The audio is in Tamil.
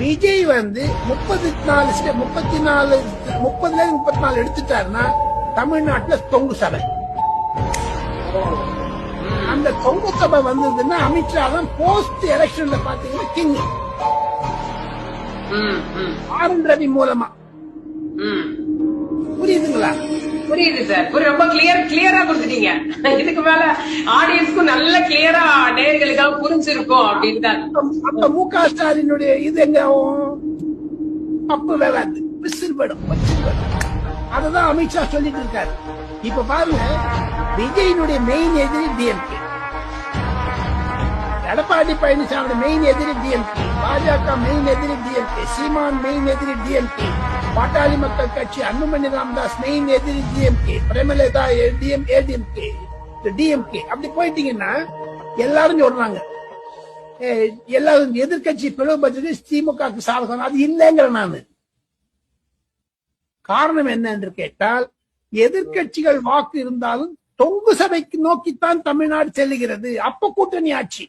விஜய் வந்து 30 எடுத்துட்டாருன்னா தமிழ்நாட்டுல தொங்கு சபை. அந்த தொங்கு சபை வந்ததுன்னா அமித்ஷா தான் போஸ்ட் எலெக்ஷன்ல பாத்தீங்கன்னா கிங். ஆர்.என். ரவி மூலமா. புரியுதுங்களா? புரியுது சார். ரொம்ப கிளியரா கொடுத்துட்டீங்க. இதுக்கு மேல ஆடியன்ஸ்க்கும் நல்ல கிளியரா நேயர்களுக்காக புரிஞ்சிருக்கும் அப்படின்னு தான். அப்ப மு.க. ஸ்டாலினுடைய இது எங்க அப்ப வேளாது விசில்படும். அததான் அமித்ஷா சொல்லிட்டு இருக்காரு. இப்ப பாருங்க, விஜயினுடைய மெயின் எதிரி டிஎம்கே, எடப்பாடி பழனிசாமி மெயின் எதிரி டிஎம்கே, பாஜக மெயின் எதிரி டிஎம்கே, சீமான் மெயின் எதிரி டிஎம்கே, பாட்டாளி மக்கள் கட்சி அன்புமணி ராமதாஸ் மெயின் எதிரி டிஎம்கே, பிரேமலதா ஏடிஎம்கே, டிஎம்கே. அப்படி போயிட்டீங்கன்னா எல்லாரும் சொல்றாங்க எல்லாரும் எதிர்கட்சி பிளவுபட்டது திமுக சாதகம். அது இல்லைங்கிற நானு. காரணம் என்ன என்று கேட்டால், எதிர்கட்சிகள் வாக்கு இருந்தாலும் தொங்கு சபைக்கு நோக்கித்தான் தமிழ்நாடு செல்லுகிறது. அப்ப கூட்டணி ஆட்சி.